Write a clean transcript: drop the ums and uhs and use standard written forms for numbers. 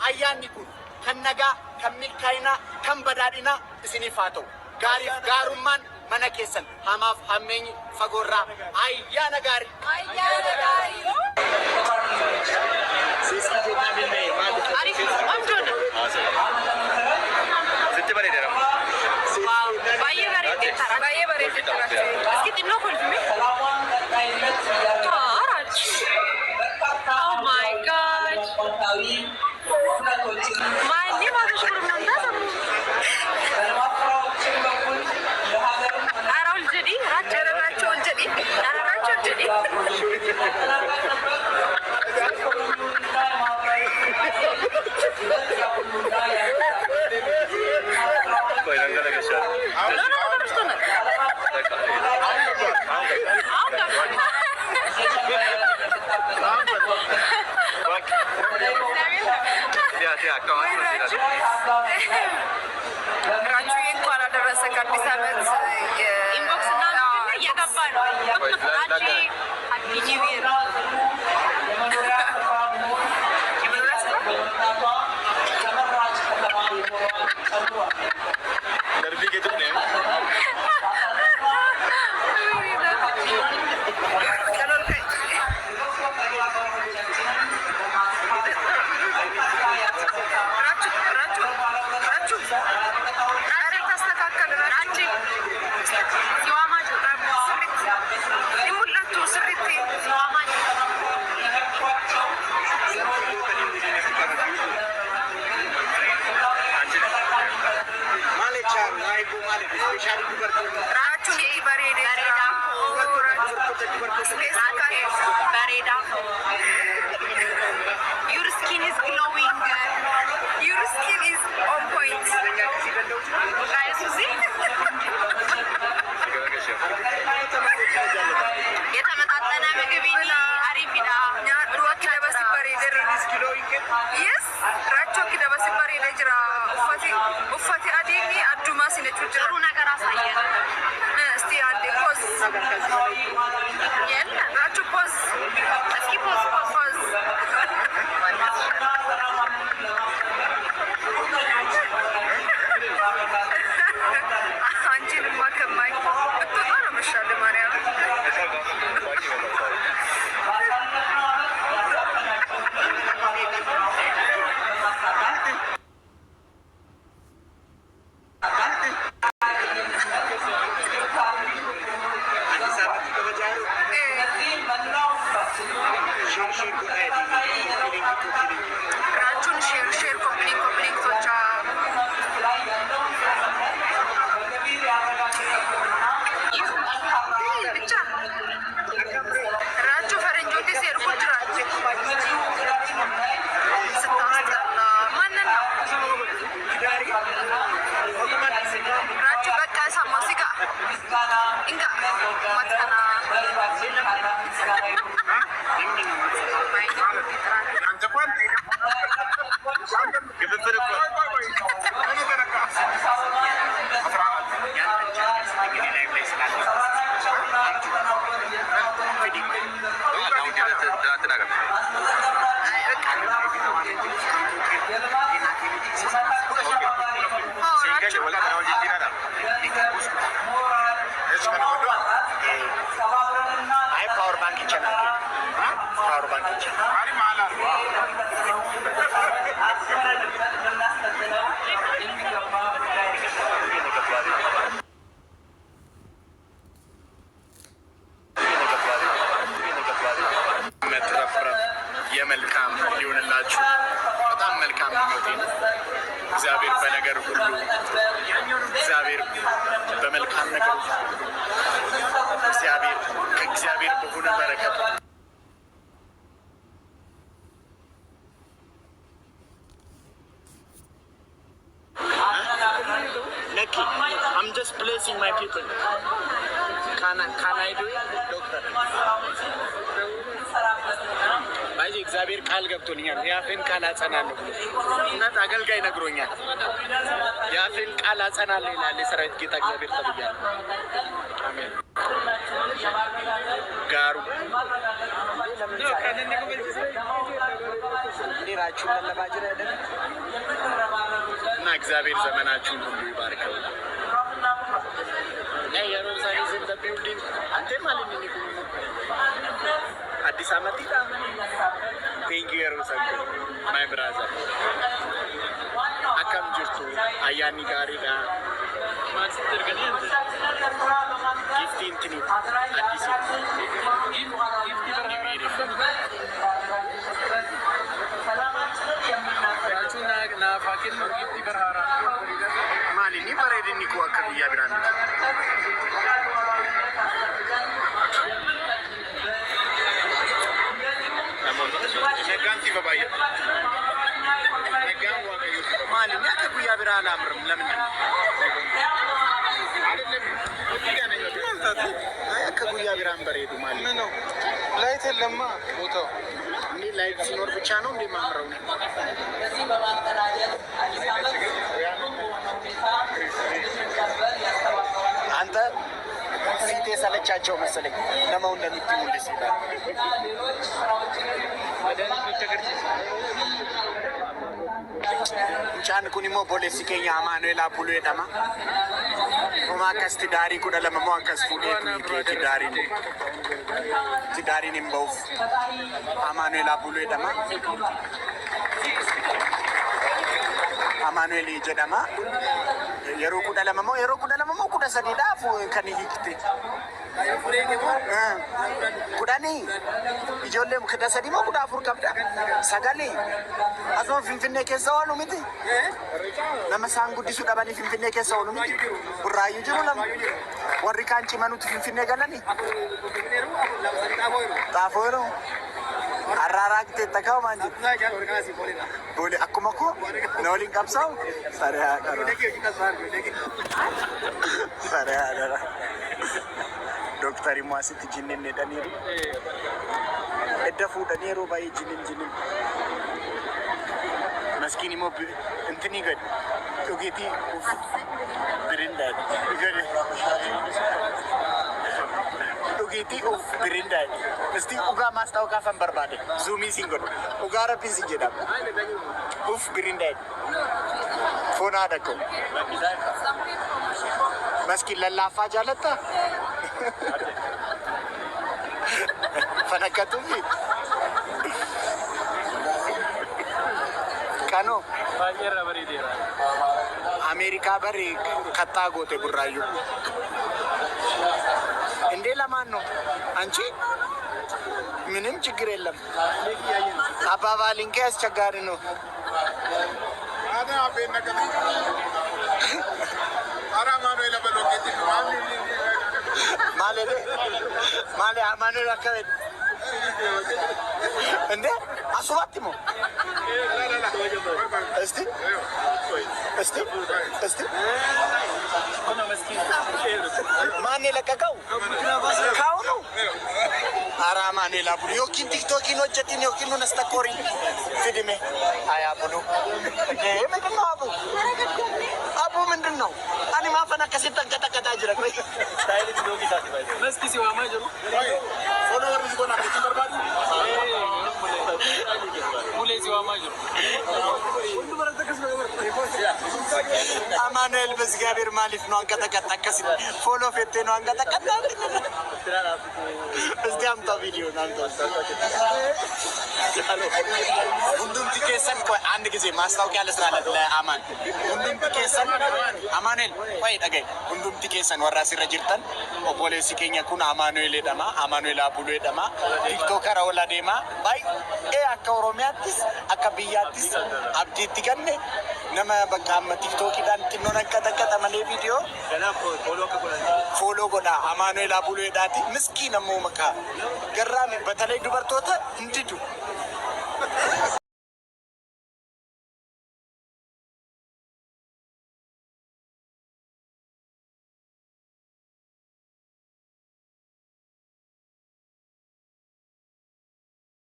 ayyaanni kun kan nagaa kan milkaa'inaa kan badhaadhinaa isiniif haa ta'u. Gaarummaan mana keessan hamaaf hammeenyi fagoorraa ayyaana gaarii. Ayyaana gaarii. Sitti bareedera. Baay'ee bareedera. Baay'ee bareedera. Iski xinnoo kolfime. Oh my God. Maanni maal shurmanta sabu. Ara ol jedhi, racha ol jedhi, racha ol jedhi. Koyanga da geçer. No, konuştuğunu. Ya, kawan masih Racu enኳን አደረሰ ከአዲስ ዓመት ኢንቦክስ እና እየገባ ነው። ሃፒ ኒው ይር Your skin is glowing. Your skin is on point. Guys, you see? የተመጣጠነ ምግብኒ አሪፊዳ ዱወኪ ደበሲ በሬደር yes racho ki dabasi barede jira uffati adini aduma sinechu jira ru ነገር አሳየን እስቲ አንዴ ፖዝ የለ racho ፖዝ እስኪ ፖዝ አንቺንማ ከማይ ብትወጣ ነው መሻለ ማርያም የመልካም ሊሆንላችሁ በጣም መልካም ምኞቴ ነው። እግዚአብሔር በነገር ሁሉ እግዚአብሔር በመልካም ነገር ከእግዚአብሔር በሆነ በረከት Lucky, I'm just blessing my people. Can I do it, doctor? ባይ እግዚአብሔር ቃል ገብቶልኛል። ያፌን ቃል አጸናለሁ እናት አገልጋይ ነግሮኛል። ያፌን ቃል አጸናለሁ ይላል የሰራዊት ጌታ እግዚአብሔር ተብያለሁ። አሜን። ጋሩ ወንጌላችሁን ለለባ ጅራ አይደል እና እግዚአብሔር ዘመናችሁን ሁሉ ይባርከው። የሮዛሊ ዘንድ ቢልዲንግ አንተ ማለት ነው አዲስ አመት ይጣ ቴንክ ዩ የሮዛሊ ማይ ብራዘር አካም ጅርቱ አያኒ ጋሪዳ ማስተር ገኒ አንተ ጊፍት እንትኒ አዲስ ጊፍት በርሃራ ሰላማችሁና ናፋቂን ጊፍት በርሃራ ማሊኒ በሬድኒ ኮ አከብያ ብራን ነጋንቲ በባየ ነጋን ዋቀዩ ማሊኒ አከብያ ብራን አምርም ለምን አይደለም አከብያ ብራን በሬዱ ማሊኒ ነው ላይት ለማ ቦታው እኔ ላይት ሲኖር ብቻ ነው እንዴ ማምረው አንተ ሲቴ ሰለቻቸው መሰለኝ ለማው እንደምትዩ ደስ ይላል ቻን ኩኒሞ ቦሌሲ ኬኛ አማኑኤል አፑሎ የደማ ኦማካስቲ ዳሪ ኩደ ለመሞ አንከስ ፉዴ ኩቲ ዳሪ ኒምቦፍ አማኑኤል አፑሎ የደማ አማኑኤል ጀደማ የሮኩ ደለመሞ ኩደ ሰዲዳፍ ከኒ ሂክቴ ኩዳኒ ijoollee kudha sadii moo kudha afur qabda sagalee asuma finfinnee keessa oolu miti nama isaan guddisuu dhabanii finfinnee keessa oolu miti burraayyuu jiru nama warri kaan cimanuuti finfinnee galanii xaafoo yeroo arraaraa giteetta kaa'u maan jiru boole akkuma koo na waliin qabsaa'u saree haadhara Dokter Imuasitti jinin ne daniru edda fuudhaniiru baay'ee jinin maskiin immoo intini gad dhugeetii birindaad dhugeetii of birindaad isti dhugaa maasxaawqaa fan barbaade zuumii siin godhu dhugaa rabbiin siin jedhama of birindaad foonaa dhaqo maskiin lallaafaa jaalatta Fanakatufi Kano Bayera bari dera Amerika bari katta gote burrayu Inde lamanno anchi minim chigir ellam ababalin ke aschaggari no ada abe nakam ara manuel abaloketti Male amanu rakabet. Ende aswatimo. Esti? Mane lakakau. Kau no. Ara mane labu. Yokin TikTok ino chatin yokin no nasta kori. Fidime. Aya bunu. Mendino abu. Abu mendino. Ani maafana kasi kata jira koi. Style itu dogi tadi baik. Meski si wama jero. Follower ni kona kitu berbadu. Mulai si wama jero. Amanuel Bezgabir Malif no angkata kasi. Follow fete no angkata. Setiap tahu video nanti. Undum tikesan koi ande kizi mas tahu kya lesralat le aman. Undum tikesan Amanuel. Wait again. Undum tikesan warasi rajirtan. Opolesi kenya kun Amanuel edama. Amanuel apulu edama. TikToker awal adema. Baik. Akka Oromiyaattis akka biyyaattis abdiitti ganne nama bakka amma TikTokii dhaan xinnoon akka malee viidiyoo fooloo godha Amanuel Abuleedhaati miskiin ammoo maqaa garraami batalay dubartoota hindidu